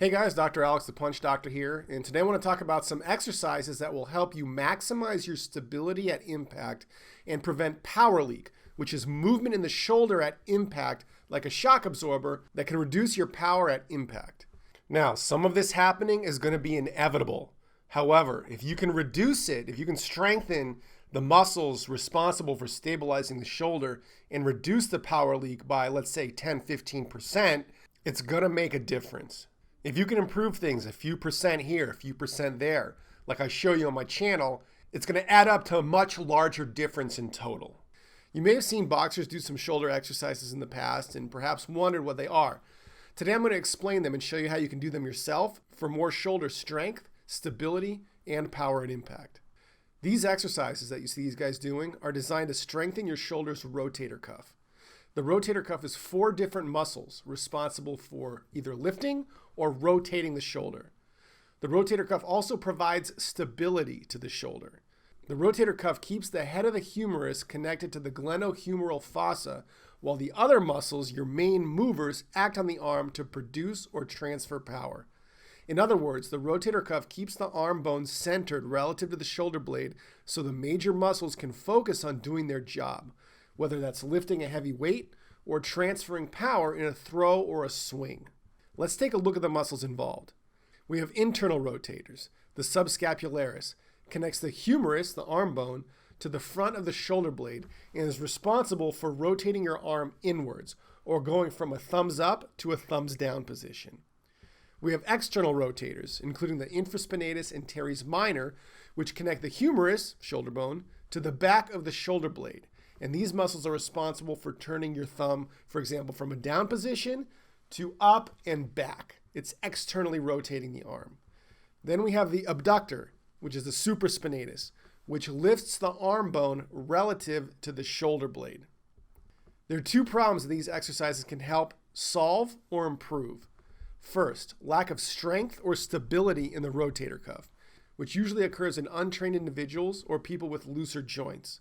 Hey guys, Dr. Alex the Punch Doctor here, and today I want to talk about some exercises that will help you maximize your stability at impact and prevent power leak, which is movement in the shoulder at impact like a shock absorber that can reduce your power at impact. Now, some of this happening is going to be inevitable. However, if you can reduce it, if you can strengthen the muscles responsible for stabilizing the shoulder and reduce the power leak by, let's say, 10-15%, it's going to make a difference. If you can improve things a few percent here, a few percent there, like I show you on my channel, it's going to add up to a much larger difference in total. You may have seen boxers do some shoulder exercises in the past and perhaps wondered what they are. Today I'm going to explain them and show you how you can do them yourself for more shoulder strength, stability, and power at impact. These exercises that you see these guys doing are designed to strengthen your shoulder's rotator cuff. The rotator cuff is 4 different muscles responsible for either lifting or rotating the shoulder. The rotator cuff also provides stability to the shoulder. The rotator cuff keeps the head of the humerus connected to the glenohumeral fossa, while the other muscles, your main movers, act on the arm to produce or transfer power. In other words, the rotator cuff keeps the arm bone centered relative to the shoulder blade so the major muscles can focus on doing their job, whether that's lifting a heavy weight or transferring power in a throw or a swing. Let's take a look at the muscles involved. We have internal rotators. The subscapularis connects the humerus, the arm bone, to the front of the shoulder blade and is responsible for rotating your arm inwards or going from a thumbs up to a thumbs down position. We have external rotators, including the infraspinatus and teres minor, which connect the humerus, shoulder bone, to the back of the shoulder blade. And these muscles are responsible for turning your thumb, for example, from a down position to up and back. It's externally rotating the arm. Then we have the abductor, which is the supraspinatus, which lifts the arm bone relative to the shoulder blade. There are 2 problems that these exercises can help solve or improve. First, lack of strength or stability in the rotator cuff, which usually occurs in untrained individuals or people with looser joints.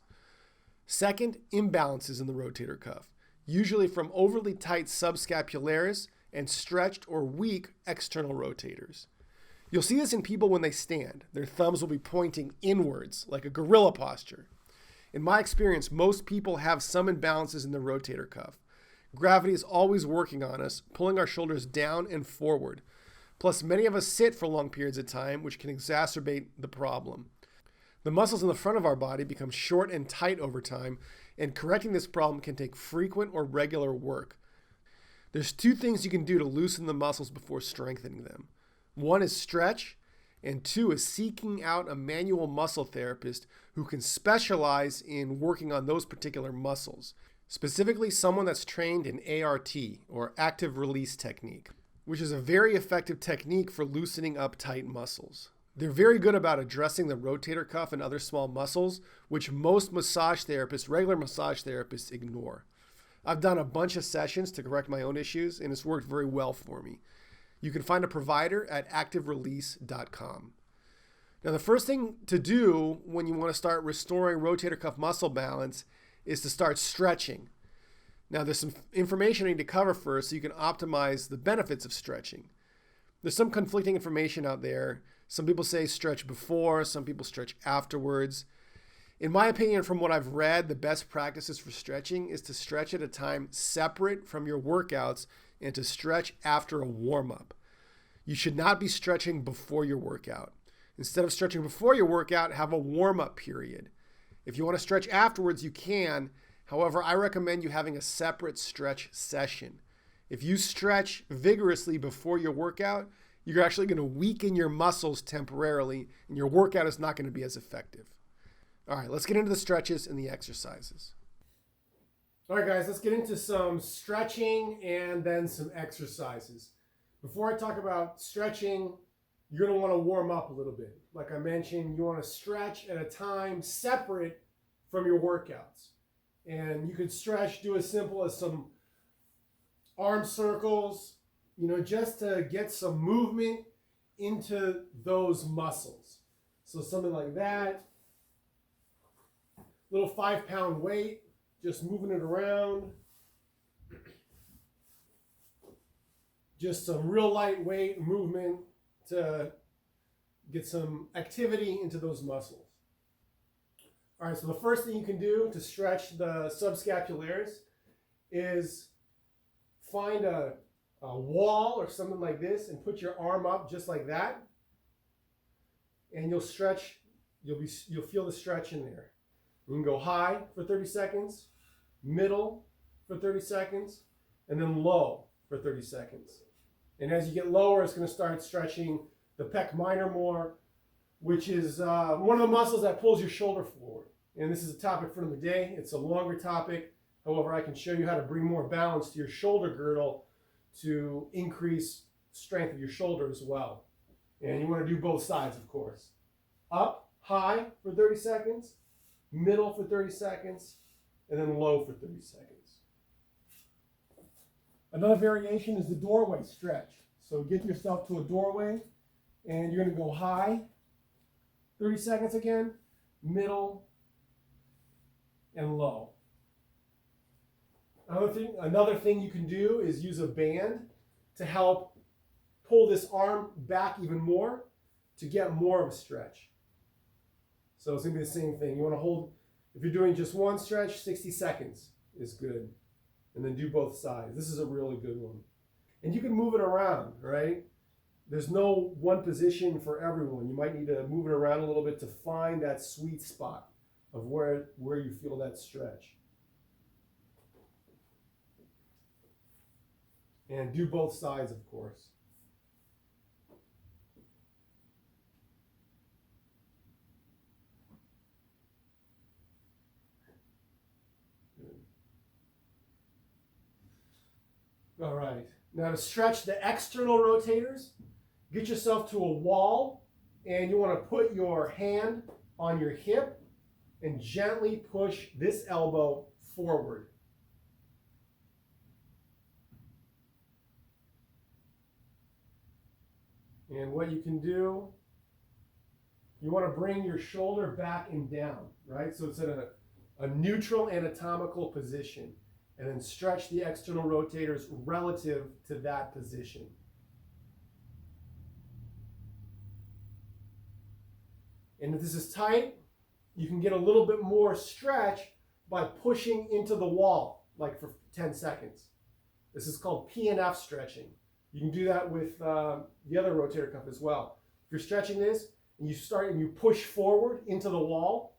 Second, imbalances in the rotator cuff, usually from overly tight subscapularis and stretched or weak external rotators. You'll see this in people when they stand. Their thumbs will be pointing inwards, like a gorilla posture. In my experience, most people have some imbalances in the rotator cuff. Gravity is always working on us, pulling our shoulders down and forward. Plus, many of us sit for long periods of time, which can exacerbate the problem. The muscles in the front of our body become short and tight over time, and correcting this problem can take frequent or regular work. There's 2 things you can do to loosen the muscles before strengthening them. 1 is stretch, and 2 is seeking out a manual muscle therapist who can specialize in working on those particular muscles, specifically someone that's trained in ART, or active release technique, which is a very effective technique for loosening up tight muscles. They're very good about addressing the rotator cuff and other small muscles, which most massage therapists, regular massage therapists, ignore. I've done a bunch of sessions to correct my own issues, and it's worked very well for me. You can find a provider at activerelease.com. Now, the first thing to do when you want to start restoring rotator cuff muscle balance is to start stretching. Now, there's some information I need to cover first so you can optimize the benefits of stretching. There's some conflicting information out there. Some people say stretch before, some people stretch afterwards. In my opinion, from what I've read, the best practices for stretching is to stretch at a time separate from your workouts and to stretch after a warm-up. You should not be stretching before your workout. Instead of stretching before your workout, have a warm-up period. If you want to stretch afterwards, you can. However, I recommend you having a separate stretch session. If you stretch vigorously before your workout, you're actually going to weaken your muscles temporarily, and your workout is not going to be as effective. All right, let's get into the stretches and the exercises. All right, guys, let's get into some stretching and then some exercises. Before I talk about stretching, you're going to want to warm up a little bit. Like I mentioned, you want to stretch at a time separate from your workouts. And you could stretch, do as simple as some arm circles, just to get some movement into those muscles. So something like that. Little 5-pound weight, just moving it around. just some real lightweight movement to get some activity into those muscles. All right, so the first thing you can do to stretch the subscapularis is find a wall or something like this and put your arm up just like that, and you'll stretch. You'll feel the stretch in there. You can go high for 30 seconds, middle for 30 seconds, and then low for 30 seconds. And as you get lower, it's going to start stretching the pec minor more, which is one of the muscles that pulls your shoulder forward. And this is a topic for the day. It's a longer topic. However, I can show you how to bring more balance to your shoulder girdle to increase strength of your shoulder as well. And you want to do both sides, of course. Up, high for 30 seconds, middle for 30 seconds, and then low for 30 seconds. Another variation is the doorway stretch. So get yourself to a doorway, and you're going to go high, 30 seconds again, middle, and low. Another thing you can do is use a band to help pull this arm back even more to get more of a stretch. So it's going to be the same thing. You want to hold, if you're doing just one stretch, 60 seconds is good. And then do both sides. This is a really good one. And you can move it around, right? There's no one position for everyone. You might need to move it around a little bit to find that sweet spot of where you feel that stretch. And do both sides, of course. All right. Now to stretch the external rotators, get yourself to a wall, and you want to put your hand on your hip and gently push this elbow forward. And what you can do, you want to bring your shoulder back and down, right? So it's in a neutral anatomical position. And then stretch the external rotators relative to that position. And if this is tight, you can get a little bit more stretch by pushing into the wall, like for 10 seconds. This is called PNF stretching. You can do that with the other rotator cuff as well. If you're stretching this and you start and you push forward into the wall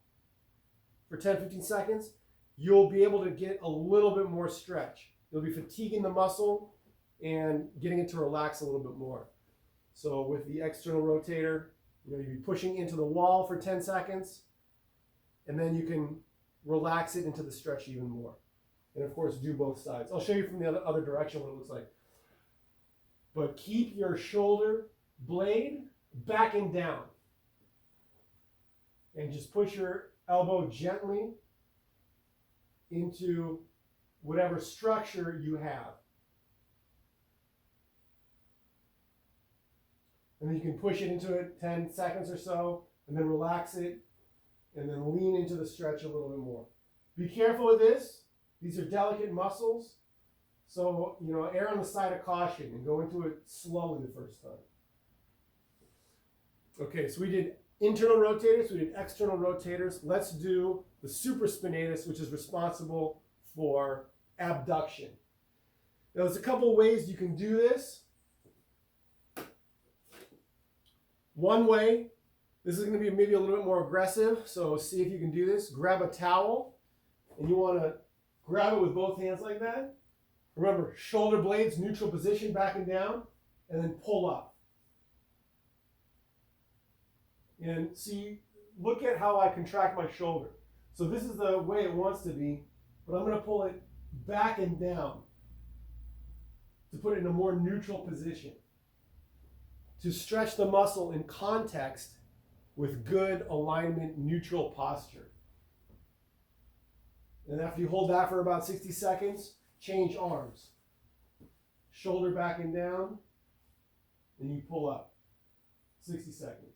for 10-15 seconds, you'll be able to get a little bit more stretch. You'll be fatiguing the muscle and getting it to relax a little bit more. So with the external rotator, you'll be pushing into the wall for 10 seconds, and then you can relax it into the stretch even more. And of course, do both sides. I'll show you from the other direction what it looks like. But keep your shoulder blade back and down. And just push your elbow gently into whatever structure you have. And then you can push it into it 10 seconds or so, and then relax it, and then lean into the stretch a little bit more. Be careful with this. These are delicate muscles, so err on the side of caution and go into it slowly the first time. Okay, so we did internal rotators, we did external rotators. Let's do the supraspinatus, which is responsible for abduction. Now, there's a couple ways you can do this. One way, this is going to be maybe a little bit more aggressive, so see if you can do this. Grab a towel, and you want to grab it with both hands like that. Remember, shoulder blades, neutral position, back and down, and then pull up. And see, look at how I contract my shoulder. So this is the way it wants to be, but I'm going to pull it back and down to put it in a more neutral position, to stretch the muscle in context with good alignment, neutral posture. And after you hold that for about 60 seconds, change arms. Shoulder back and down, and you pull up. 60 seconds.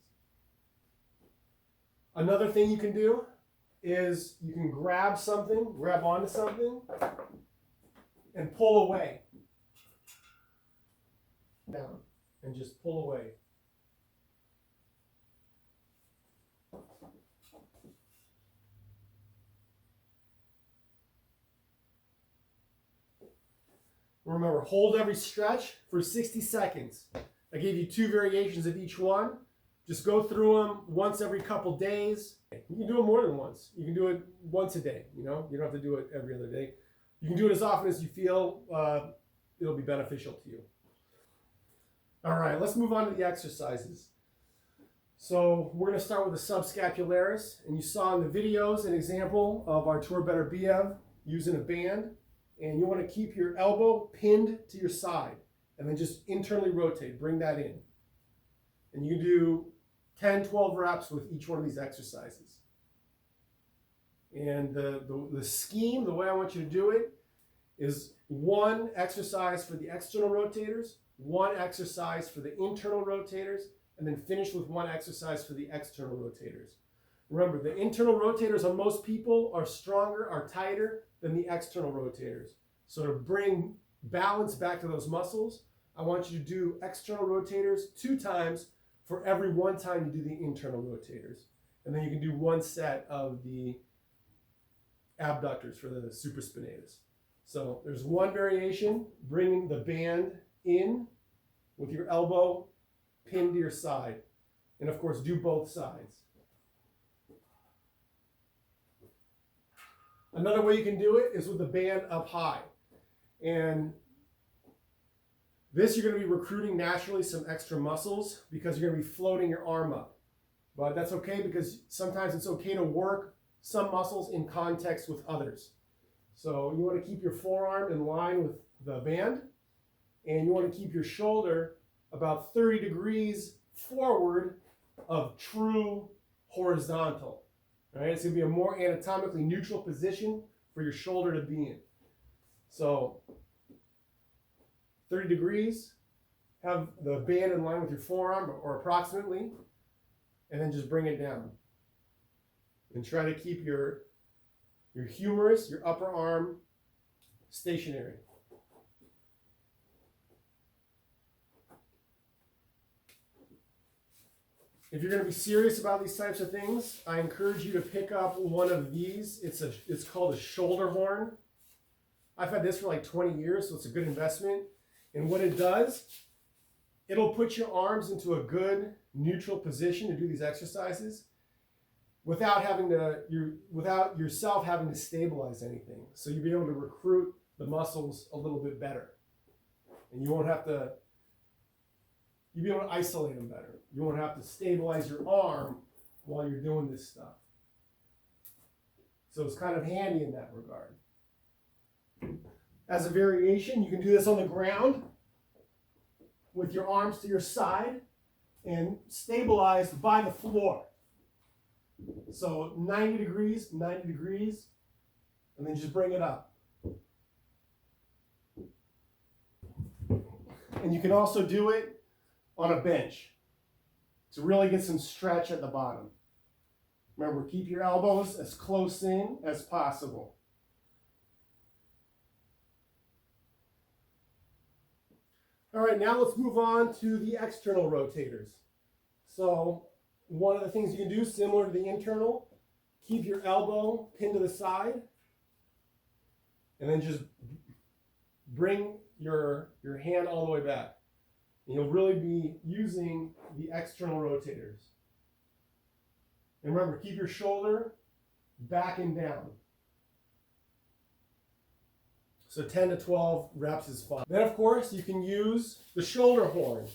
Another thing you can do is you can grab onto something, and pull away. down and just pull away. Remember, hold every stretch for 60 seconds. I gave you 2 variations of each one. Just go through them once every couple days. You can do it more than once. You can do it once a day. You don't have to do it every other day. You can do it as often as you feel it'll be beneficial to you. All right, let's move on to the exercises. So we're going to start with the subscapularis, and you saw in the videos an example of our Tour Better BF using a band, and you want to keep your elbow pinned to your side, and then just internally rotate, bring that in. And you can do 10, 12 reps with each one of these exercises. And the scheme, the way I want you to do it, is 1 exercise for the external rotators, 1 exercise for the internal rotators, and then finish with 1 exercise for the external rotators. Remember, the internal rotators on most people are stronger, are tighter than the external rotators. So to bring balance back to those muscles, I want you to do external rotators 2 times for every 1 time you do the internal rotators. And then you can do 1 set of the abductors for the supraspinatus. So there's 1 variation, bringing the band in with your elbow pinned to your side. And of course, do both sides. Another way you can do it is with the band up high. And this, you're going to be recruiting naturally some extra muscles because you're going to be floating your arm up. But that's okay, because sometimes it's okay to work some muscles in context with others. So you want to keep your forearm in line with the band, and you want to keep your shoulder about 30 degrees forward of true horizontal. Right? It's going to be a more anatomically neutral position for your shoulder to be in. So 30 degrees, have the band in line with your forearm or approximately, and then just bring it down. And try to keep your humerus, your upper arm, stationary. If you're going to be serious about these types of things, I encourage you to pick up one of these. It's called a shoulder horn. I've had this for like 20 years, so it's a good investment. And what it does, it'll put your arms into a good neutral position to do these exercises without yourself having to stabilize anything. So you'll be able to recruit the muscles a little bit better. And you'll be able to isolate them better. You won't have to stabilize your arm while you're doing this stuff. So it's kind of handy in that regard. As a variation, you can do this on the ground with your arms to your side and stabilized by the floor. So 90 degrees, and then just bring it up. And you can also do it on a bench to really get some stretch at the bottom. Remember, keep your elbows as close in as possible. All right, now let's move on to the external rotators. So one of the things you can do, similar to the internal, keep your elbow pinned to the side, and then just bring your hand all the way back. And you'll really be using the external rotators. And remember, keep your shoulder back and down. So 10 to 12 reps is fine. Then, of course, you can use the shoulder horn.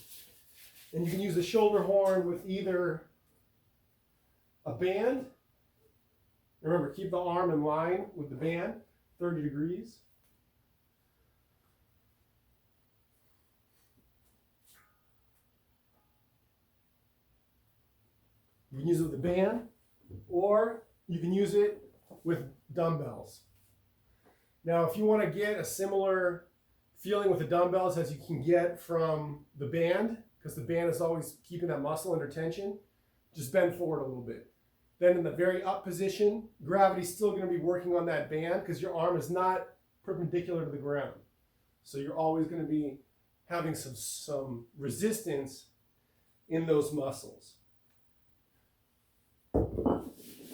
And you can use the shoulder horn with either a band. Remember, keep the arm in line with the band, 30 degrees. You can use it with the band, or you can use it with dumbbells. Now, if you want to get a similar feeling with the dumbbells as you can get from the band, because the band is always keeping that muscle under tension, just bend forward a little bit. Then in the very up position, gravity's still going to be working on that band because your arm is not perpendicular to the ground. So you're always going to be having some resistance in those muscles.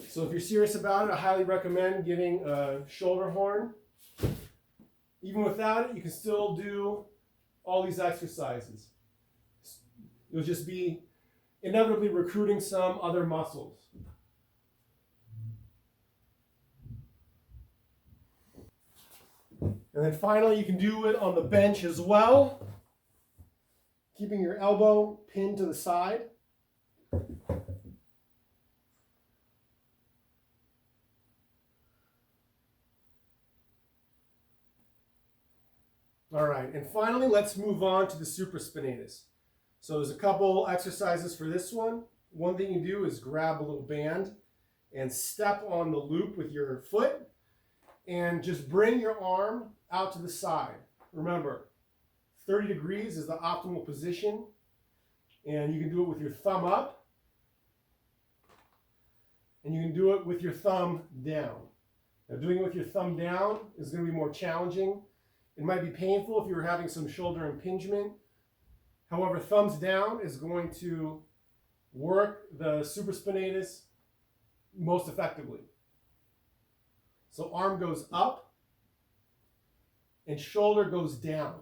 So if you're serious about it, I highly recommend getting a shoulder horn. Even without it, you can still do all these exercises. You'll just be inevitably recruiting some other muscles. And then finally, you can do it on the bench as well, keeping your elbow pinned to the side. All right, and finally, let's move on to the supraspinatus. So there's a couple exercises for this one. One thing you do is grab a little band and step on the loop with your foot and just bring your arm out to the side. Remember, 30 degrees is the optimal position, and you can do it with your thumb up, and you can do it with your thumb down. Now, doing it with your thumb down is going to be more challenging. It might be painful if you're having some shoulder impingement. However, thumbs down is going to work the supraspinatus most effectively. So arm goes up and shoulder goes down.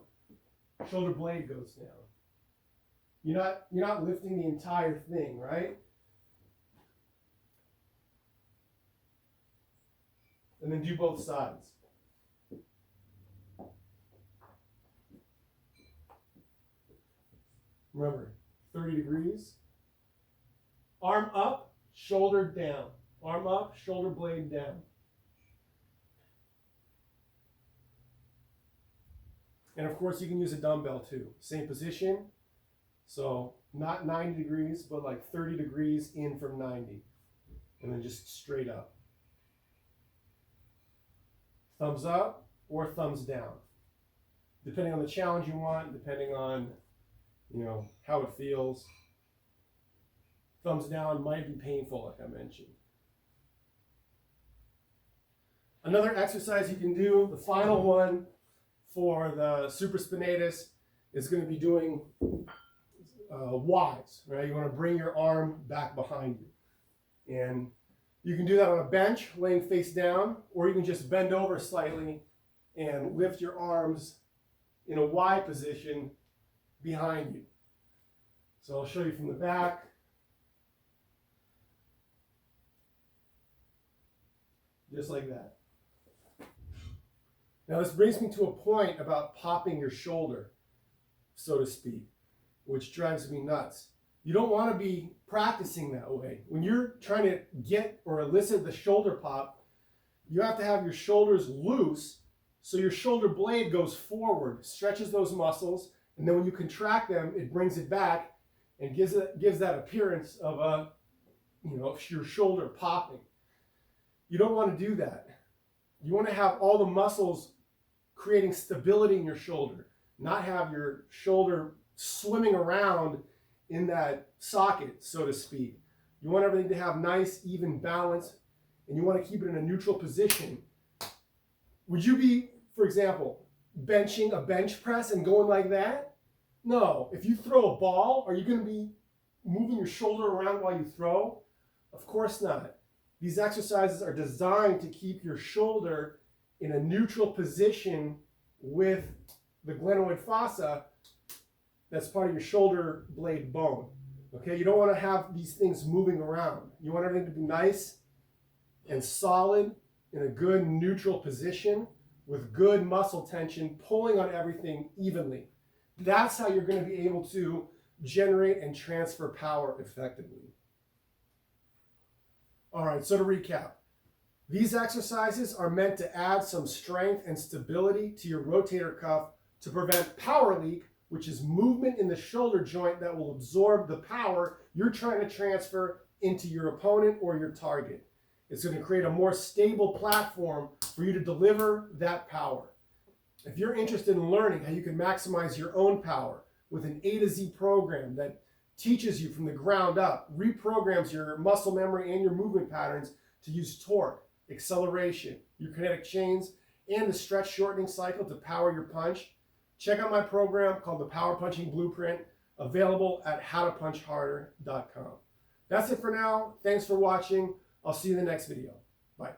Shoulder blade goes down. You're not lifting the entire thing, right? And then do both sides. Remember, 30 degrees. Arm up, shoulder down. Arm up, shoulder blade down. And of course, you can use a dumbbell too. Same position. So not 90 degrees, but like 30 degrees in from 90. And then just straight up. Thumbs up or thumbs down. Depending on the challenge you want, depending on how it feels. Thumbs down might be painful, like I mentioned. Another exercise you can do, the final one for the supraspinatus, is going to be doing Ys, right? You want to bring your arm back behind you. And you can do that on a bench, laying face down, or you can just bend over slightly and lift your arms in a Y position behind you. So I'll show you from the back. Just like that. Now this brings me to a point about popping your shoulder, so to speak, which drives me nuts. You don't want to be practicing that way. When you're trying to get or elicit the shoulder pop, you have to have your shoulders loose so your shoulder blade goes forward, stretches those muscles, and then when you contract them, it brings it back and gives that appearance of your shoulder popping. You don't want to do that. You want to have all the muscles creating stability in your shoulder, not have your shoulder swimming around in that socket, so to speak. You want everything to have nice, even balance, and you want to keep it in a neutral position. Would you be, for example, benching a bench press and going like that? No. If you throw a ball, are you going to be moving your shoulder around while you throw? Of course not. These exercises are designed to keep your shoulder in a neutral position with the glenoid fossa that's part of your shoulder blade bone. Okay, you don't want to have these things moving around. You want everything to be nice and solid in a good neutral position with good muscle tension, pulling on everything evenly. That's how you're going to be able to generate and transfer power effectively. All right, so to recap, these exercises are meant to add some strength and stability to your rotator cuff to prevent power leak, which is movement in the shoulder joint that will absorb the power you're trying to transfer into your opponent or your target. It's going to create a more stable platform for you to deliver that power. If you're interested in learning how you can maximize your own power with an A to Z program that teaches you from the ground up, reprograms your muscle memory and your movement patterns to use torque, acceleration, your kinetic chains, and the stretch shortening cycle to power your punch, check out my program called the Power Punching Blueprint, available at howtopunchharder.com. That's it for now. Thanks for watching. I'll see you in the next video. Bye.